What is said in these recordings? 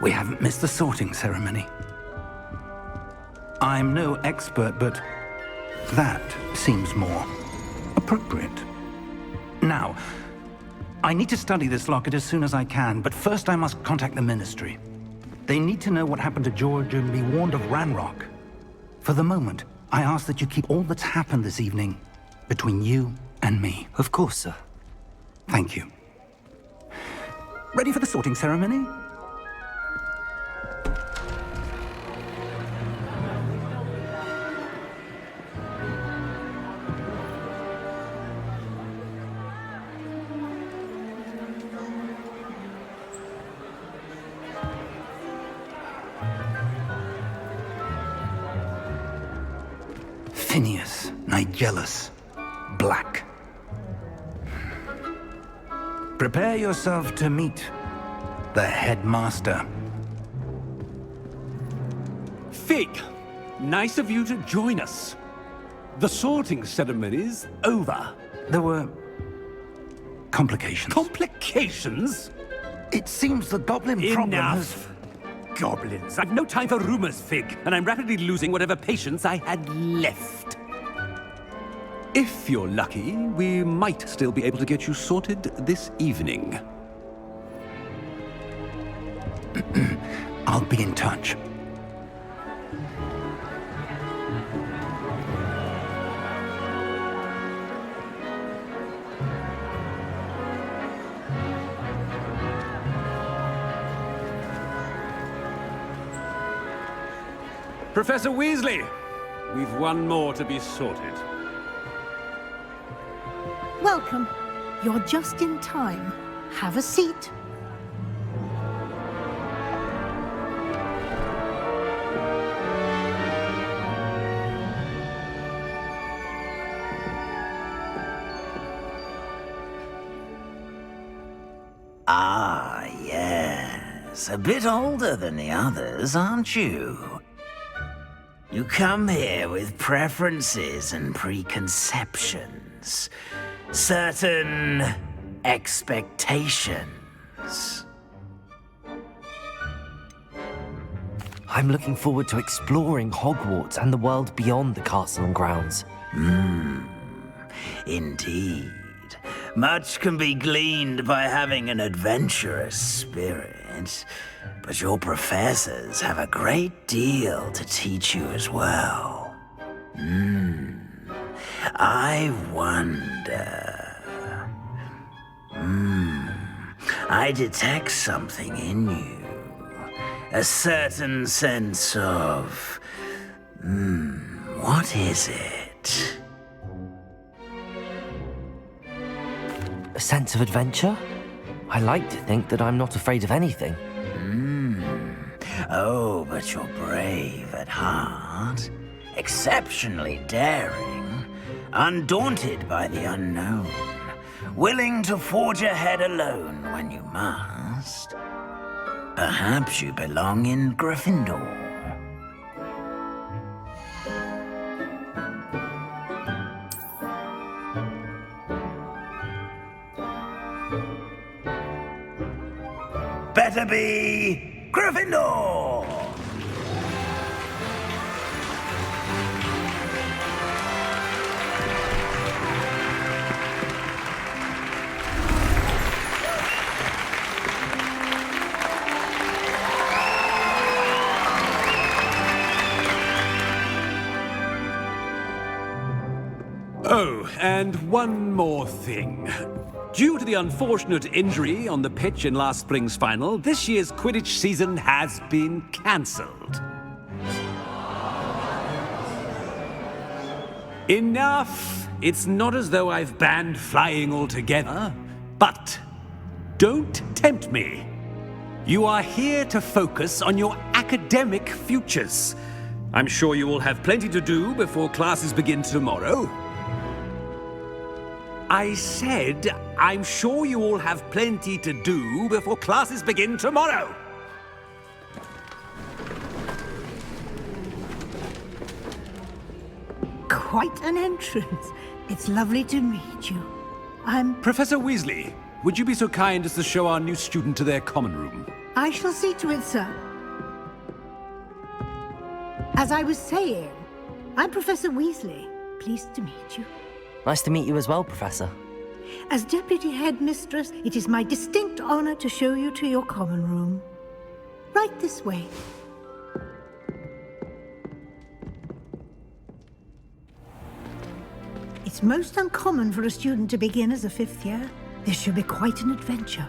We haven't missed the sorting ceremony. I'm no expert, but that seems more appropriate. Now, I need to study this locket as soon as I can, but first I must contact the Ministry. They need to know what happened to George and be warned of Ranrock. For the moment, I ask that you keep all that's happened this evening between you and me. Of course, sir. Thank you. Ready for the sorting ceremony? Phineas, Nigellus, Black. Prepare yourself to meet the headmaster. Fig, nice of you to join us. The sorting ceremony's over. There were complications. Complications? It seems the goblin problem has... Enough! Goblins. I've no time for rumors, Fig, and I'm rapidly losing whatever patience I had left. If you're lucky, we might still be able to get you sorted this evening. I'll be in touch. Professor Weasley, we've one more to be sorted. Welcome. You're just in time. Have a seat. Ah, yes. A bit older than the others, aren't you? You come here with preferences and preconceptions. Certain expectations. I'm looking forward to exploring Hogwarts and the world beyond the castle and grounds. Indeed. Much can be gleaned by having an adventurous spirit, but your professors have a great deal to teach you as well. I wonder... I detect something in you. A certain sense of... what is it? A sense of adventure? I like to think that I'm not afraid of anything. Oh, but you're brave at heart. Exceptionally daring. Undaunted by the unknown. Willing to forge ahead alone when you must. Perhaps you belong in Gryffindor. Better be Gryffindor! Oh, and one more thing. Due to the unfortunate injury on the pitch in last spring's final, this year's Quidditch season has been cancelled. Enough! It's not as though I've banned flying altogether, but don't tempt me. You are here to focus on your academic futures. I'm sure you will have plenty to do before classes begin tomorrow. I said, I'm sure you all have plenty to do before classes begin tomorrow. Quite an entrance. It's lovely to meet you. I'm... Professor Weasley, would you be so kind as to show our new student to their common room? I shall see to it, sir. As I was saying, I'm Professor Weasley. Pleased to meet you. Nice to meet you as well, Professor. As Deputy Headmistress, it is my distinct honor to show you to your common room. Right this way. It's most uncommon for a student to begin as a fifth year. This should be quite an adventure.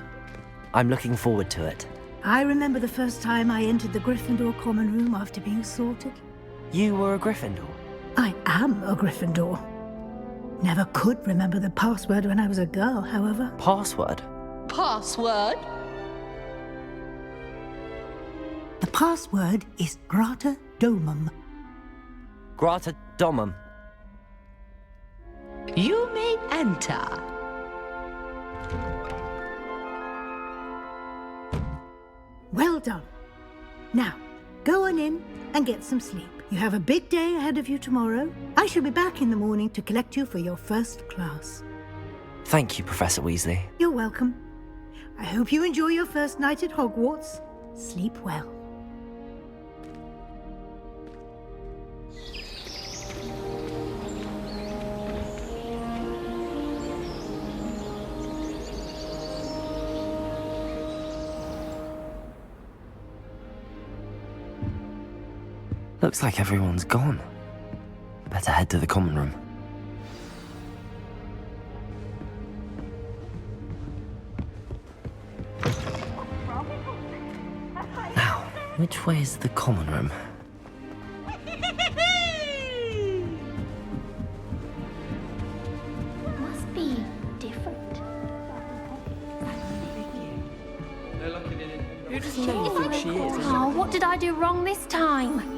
I'm looking forward to it. I remember the first time I entered the Gryffindor common room after being sorted. You were a Gryffindor? I am a Gryffindor. Never could remember the password when I was a girl, however. Password? Password? The password is Grata Domum. Grata Domum. You may enter. Well done. Now, go on in and get some sleep. You have a big day ahead of you tomorrow. I shall be back in the morning to collect you for your first class. Thank you, Professor Weasley. You're welcome. I hope you enjoy your first night at Hogwarts. Sleep well. Looks like everyone's gone. Better head to the common room. Now, which way is the common room? Must be different. Who doesn't know you think she is? Oh, what did I do wrong this time?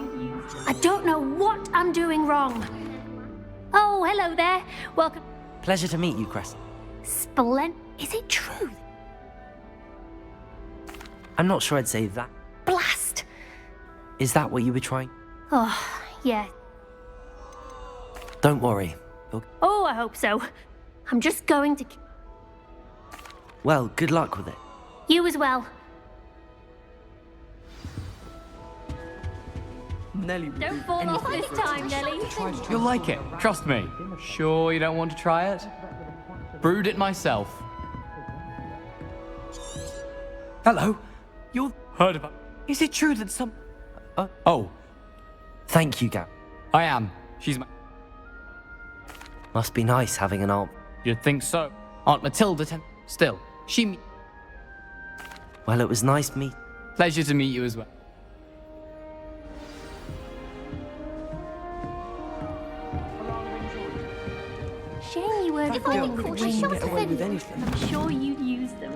I don't know what I'm doing wrong. Oh, hello there. Welcome. Pleasure to meet you, Crest. Is it true? I'm not sure I'd say that. Blast! Is that what you were trying? Oh, yeah. Don't worry. Oh, I hope so. I'm just going to... Well, good luck with it. You as well. Nelly. Don't fall off this time, Nelly. You'll like it, trust me. Sure you don't want to try it? Brewed it myself. Hello? You're... Heard about... Is it true that some... Oh, Thank you, Gab. I am. She's my... Must be nice having an aunt. You'd think so. Aunt Matilda Still, she... Well, it was nice meet. Pleasure to meet you as well. Shame you weren't born with wings. I'm sure you'd use them.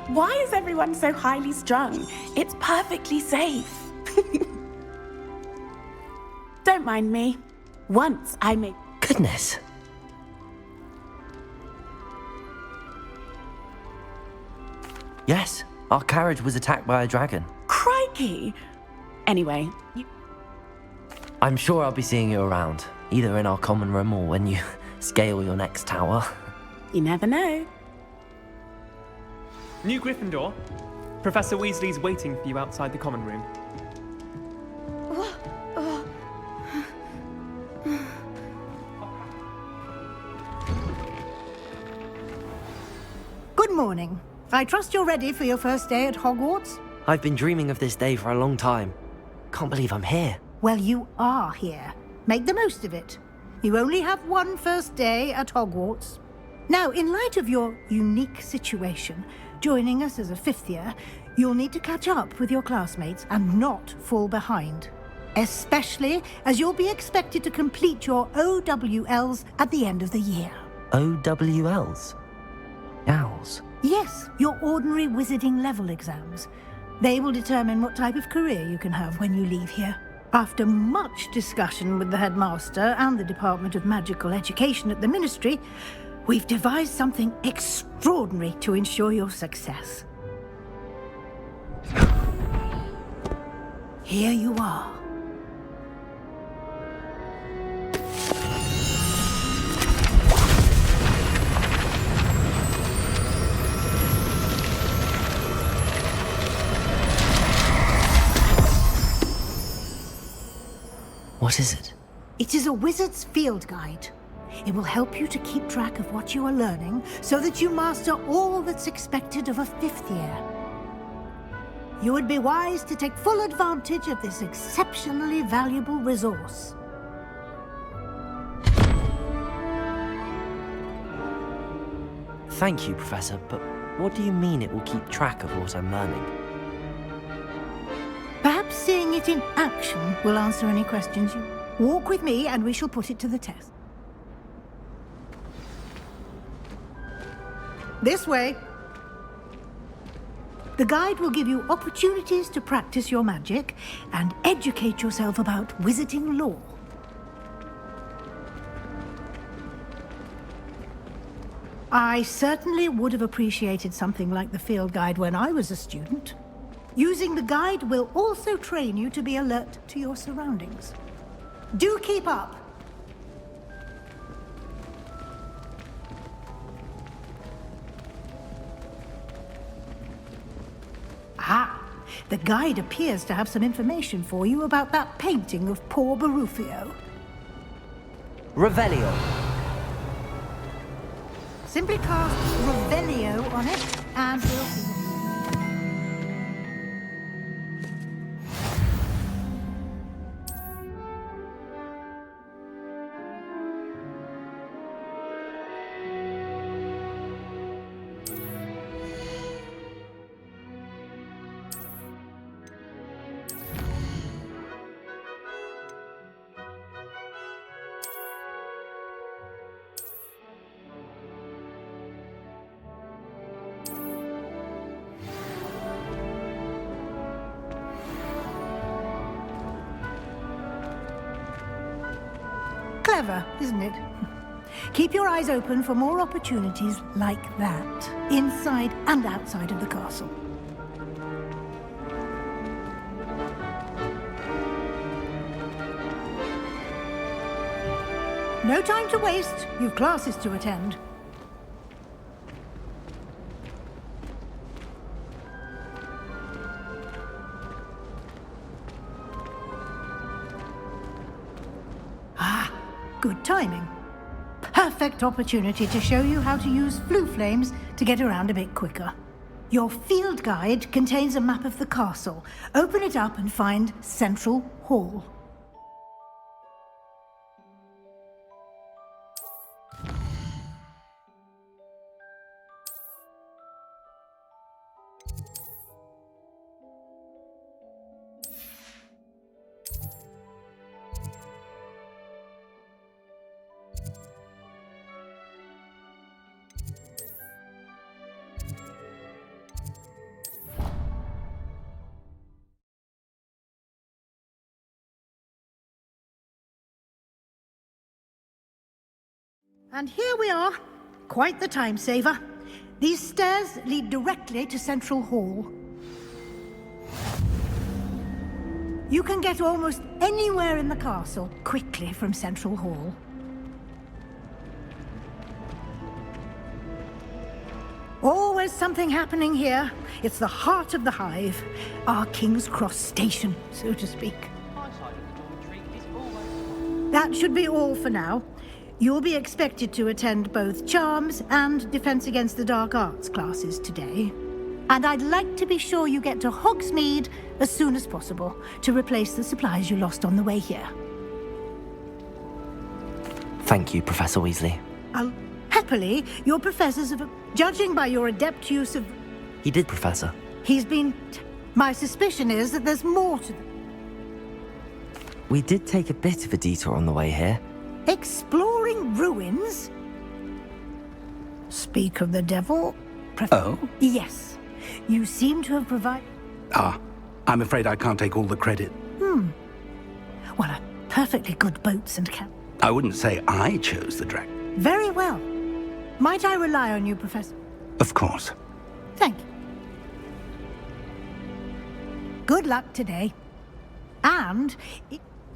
Why is everyone so highly strung? It's perfectly safe. Don't mind me. Once I made... Goodness. Yes, our carriage was attacked by a dragon. Crikey! Anyway, I'm sure I'll be seeing you around, either in our common room or when you scale your next tower. you never know. New Gryffindor. Professor Weasley's waiting for you outside the common room. Good morning. I trust you're ready for your first day at Hogwarts? I've been dreaming of this day for a long time. Can't believe I'm here. Well, you are here. Make the most of it. You only have one first day at Hogwarts. Now, in light of your unique situation, joining us as a fifth year, you'll need to catch up with your classmates and not fall behind. Especially as you'll be expected to complete your OWLs at the end of the year. OWLs? Owls? Yes, your ordinary wizarding level exams. They will determine what type of career you can have when you leave here. After much discussion with the headmaster and the Department of Magical Education at the Ministry, we've devised something extraordinary to ensure your success. Here you are. What is it? It is a wizard's field guide. It will help you to keep track of what you are learning so that you master all that's expected of a 5th year. You would be wise to take full advantage of this exceptionally valuable resource. Thank you, Professor, but what do you mean it will keep track of what I'm learning? Perhaps seeing it in action will answer any questions you... Walk with me and we shall put it to the test. This way. The guide will give you opportunities to practice your magic and educate yourself about wizarding lore. I certainly would have appreciated something like the field guide when I was a student. Using the guide will also train you to be alert to your surroundings. Do keep up! Ah, the guide appears to have some information for you about that painting of poor Barufio. Revelio. Simply cast Revelio on it, and we'll see. Clever, isn't it? Keep your eyes open for more opportunities like that, inside and outside of the castle. No time to waste. You've classes to attend. Good timing. Perfect opportunity to show you how to use flue flames to get around a bit quicker. Your field guide contains a map of the castle. Open it up and find Central Hall. And here we are. Quite the time saver. These stairs lead directly to Central Hall. You can get almost anywhere in the castle quickly from Central Hall. Always something happening here. It's the heart of the hive. Our King's Cross station, so to speak. That should be all for now. You'll be expected to attend both Charms and Defense Against the Dark Arts classes today. And I'd like to be sure you get to Hogsmeade as soon as possible to replace the supplies you lost on the way here. Thank you, Professor Weasley. Happily, your professors have... Judging by your adept use of... He did, Professor. He's been... My suspicion is that there's more to them. We did take a bit of a detour on the way here. Exploring ruins? Speak of the devil. Oh? Yes. You seem to have provided... I'm afraid I can't take all the credit. Well, a perfectly good boats and camp. I wouldn't say I chose the dragon. Very well. Might I rely on you, Professor? Of course. Thank you. Good luck today. And...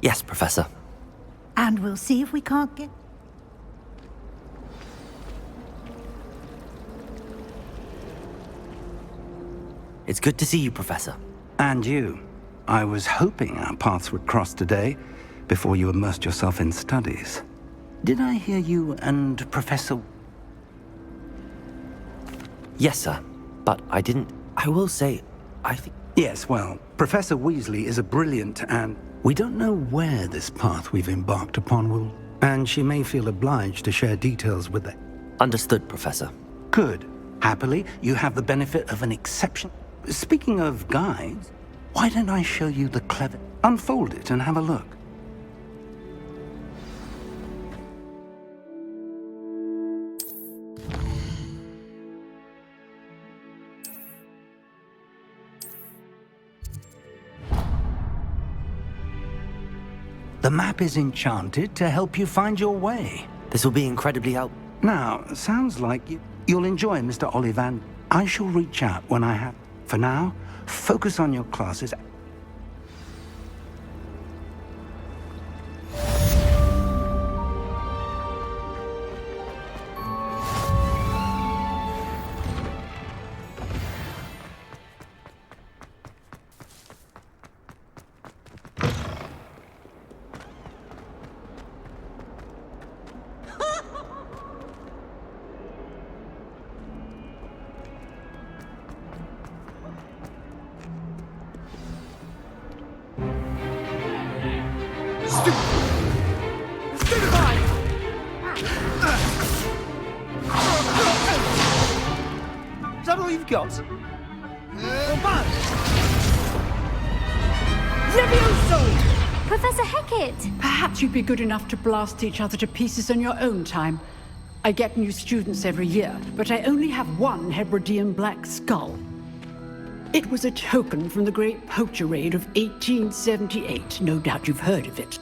Yes, Professor. And we'll see if we can't get... It's good to see you, Professor. And you. I was hoping our paths would cross today, before you immersed yourself in studies. Did I hear you and Professor... Yes, sir. But I didn't... I will say, I think... Yes, well, Professor Weasley is a brilliant and... We don't know where this path we've embarked upon will... And she may feel obliged to share details with the... Understood, Professor. Good. Happily, you have the benefit of an exception. Speaking of guides, why don't I show you the clever... Unfold it and have a look. The map is enchanted to help you find your way. This will be incredibly helpful. Now, sounds like you'll enjoy Mr. Ollivander. I shall reach out when I have... For now, focus on your classes. Is that all you've got? Professor Hecat! Perhaps you'd be good enough to blast each other to pieces on your own time. I get new students every year, but I only have one Hebridean black skull. It was a token from the Great Poacher Raid of 1878. No doubt you've heard of it.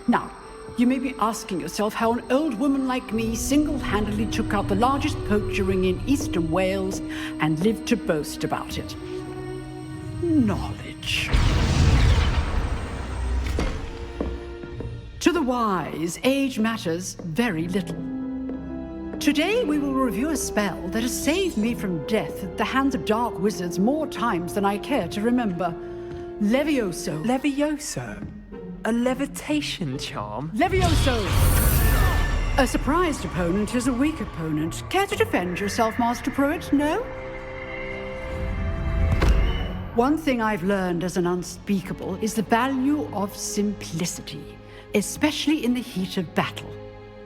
Now, you may be asking yourself how an old woman like me single-handedly took out the largest poacher ring in eastern Wales and lived to boast about it. Knowledge. To the wise, age matters very little. Today we will review a spell that has saved me from death at the hands of dark wizards more times than I care to remember. Levioso. Levioso? A levitation charm? Levioso! A surprised opponent is a weak opponent. Care to defend yourself, Master Pruitt? No? One thing I've learned as an unspeakable is the value of simplicity, especially in the heat of battle.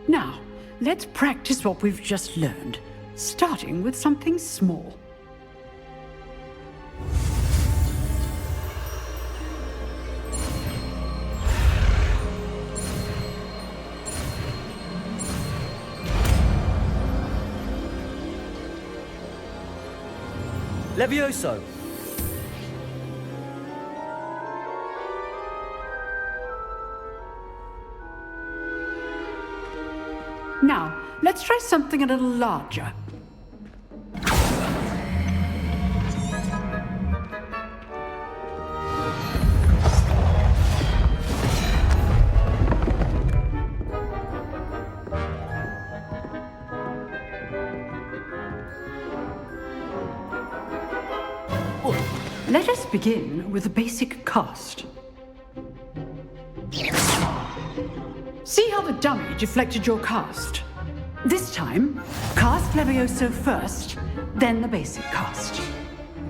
Now, let's practice what we've just learned, starting with something small. Levioso! Now, let's try something a little larger. Let us begin with a basic cast. See how the dummy deflected your cast? This time, cast Levioso first, then the basic cast.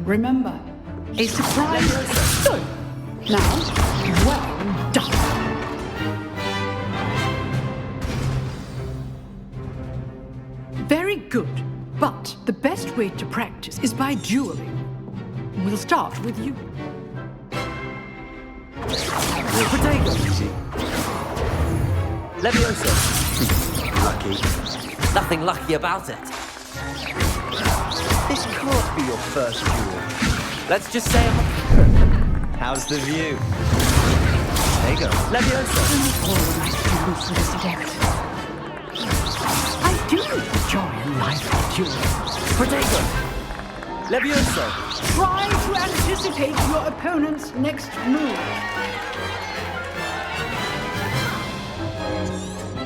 Remember, a surprise... So, now, well done. Very good, but the best way to practice is by dueling. We'll start with you. Potato. Levioso. Lucky. Nothing lucky about it. This can't be your first duel. Let's just say How's the view? There you go. Levioso. All my students with this adept. I do enjoy a lively duel. Potato. Levioso. Try to anticipate your opponent's next move.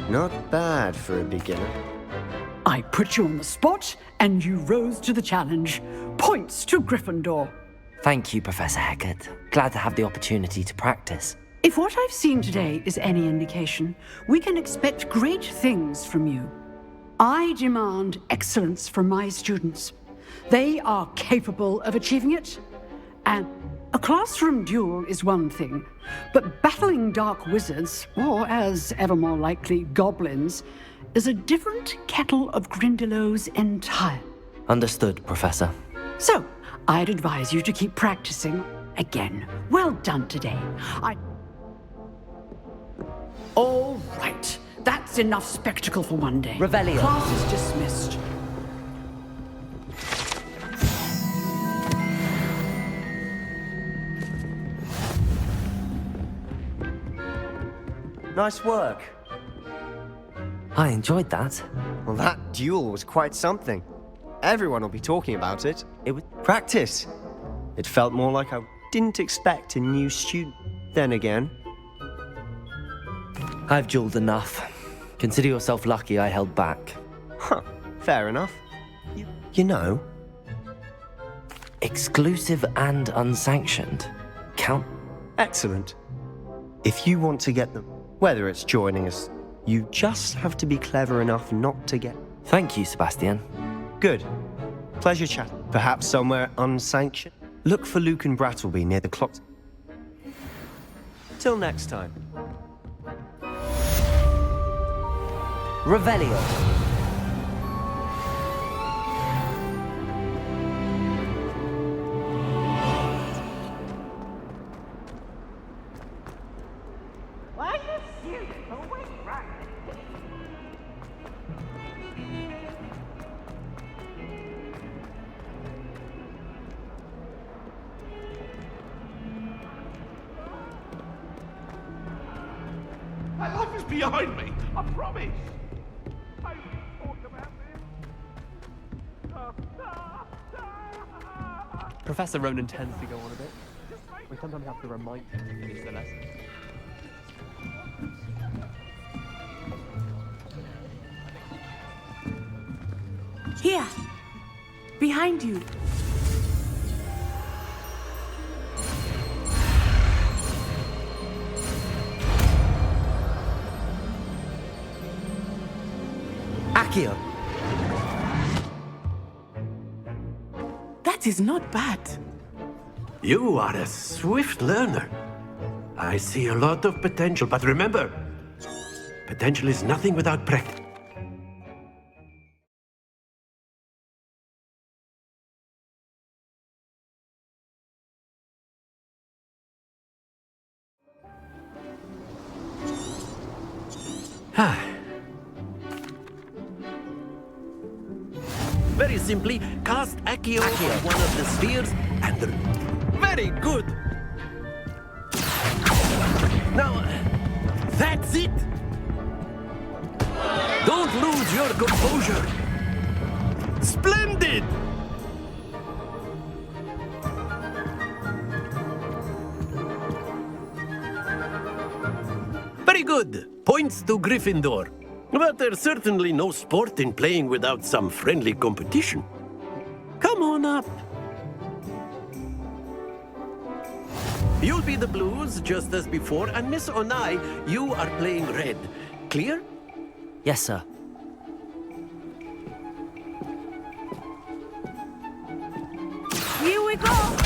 Not bad for a beginner. I put you on the spot, and you rose to the challenge. Points to Gryffindor. Thank you, Professor Hecat. Glad to have the opportunity to practice. If what I've seen today is any indication, we can expect great things from you. I demand excellence from my students. They are capable of achieving it. And a classroom duel is one thing, but battling dark wizards, or as ever more likely, goblins, is a different kettle of Grindylows entirely. Understood, Professor. So, I'd advise you to keep practicing again. Well done today. All right. That's enough spectacle for one day. Revelio. Class is dismissed. Nice work. I enjoyed that. Well, that duel was quite something. Everyone will be talking about it. It was practice. It felt more like I didn't expect a new student. Then again, I've dueled enough. Consider yourself lucky I held back. Huh, fair enough. You know... Exclusive and unsanctioned. Count... Excellent. If you want to get them, whether it's joining us, you just have to be clever enough not to get... Thank you, Sebastian. Good. Pleasure chat. Perhaps somewhere unsanctioned? Look for Luke and Brattleby near the clock. Till next time. Revelio. My life is behind me, I promise. I thought about this. Professor Ronan tends to go on a bit. We sometimes have to remind him to finish the lesson. Here, behind you. Accio. That is not bad. You are a swift learner. I see a lot of potential, but remember, potential is nothing without practice. Very simply, cast Accio on one of the spheres and... Very good! Now, that's it! Don't lose your composure! Splendid! Very good! Points to Gryffindor. But there's certainly no sport in playing without some friendly competition. Come on up. You'll be the Blues, just as before, and Miss Onai, you are playing red. Clear? Yes, sir. Here we go!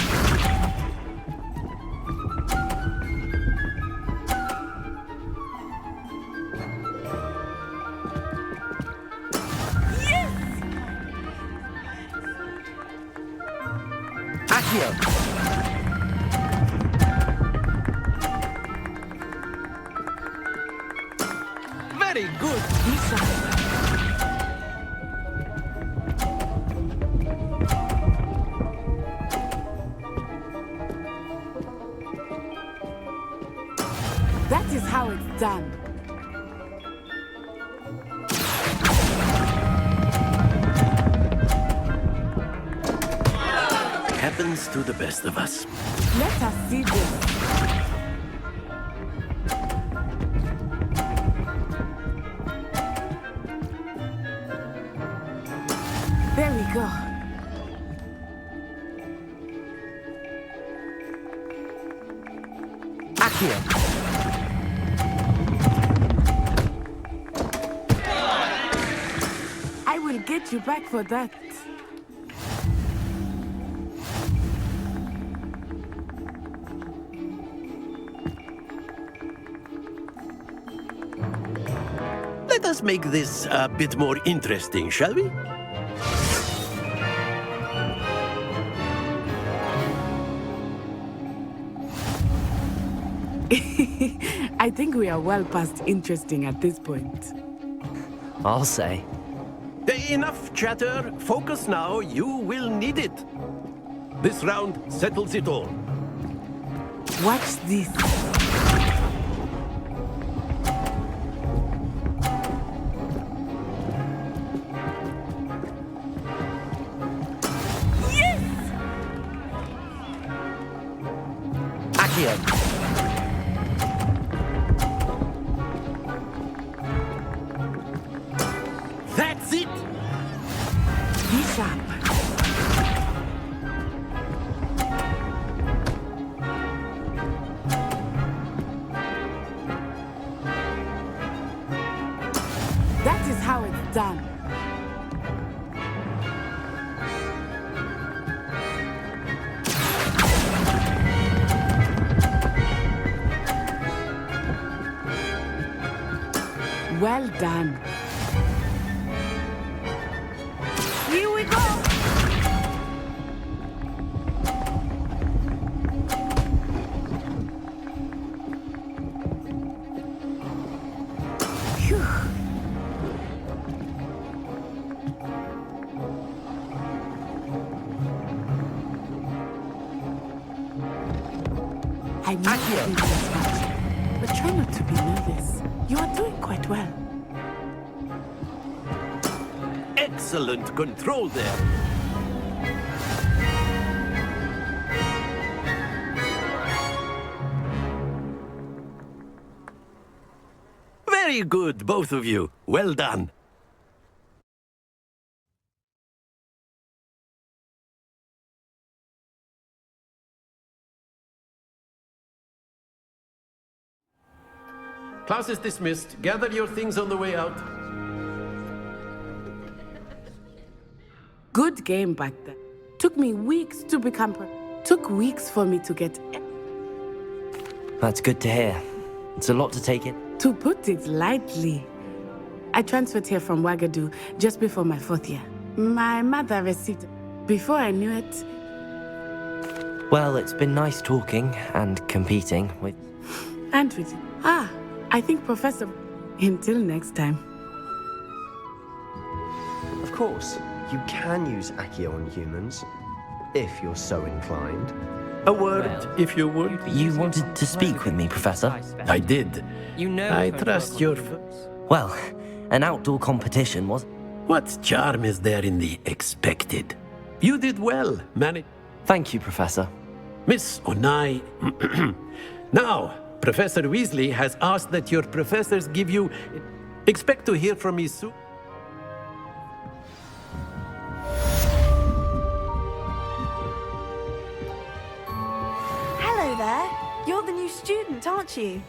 Very good. That is how it's done. Happens to the best of us. Let us see this. There we go. Accio. get you back for that. Let us make this a bit more interesting, shall we? I think we are well past interesting at this point. I'll say. Enough chatter. Focus now. You will need it. This round settles it all. Watch this. Yes! Accio. That's it! Be sharp. That is how it's done. Well done. Here we go! Phew. I know you think this much, but try not to be nervous. You are doing quite well. Excellent control there. Very good, both of you. Well done. Class is dismissed. Gather your things on the way out. Good game back then. Took me weeks to become Took weeks for me to get... That's good to hear. It's a lot to take in. To put it lightly. I transferred here from Ouagadougou just before my 4th year. My mother received... Before I knew it... Well, it's been nice talking and competing with... And with you. Ah, I think Professor... Until next time. Of course, you can use Accio on humans, if you're so inclined. A word, if you would. You wanted to speak with me, Professor? I did. I trust your... Well, an outdoor competition was... What charm is there in the expected? You did well, man. Thank you, Professor. Miss Onai... Now, Professor Weasley has asked that your professors give you... Expect to hear from me soon. Hello there. You're the new student, aren't you?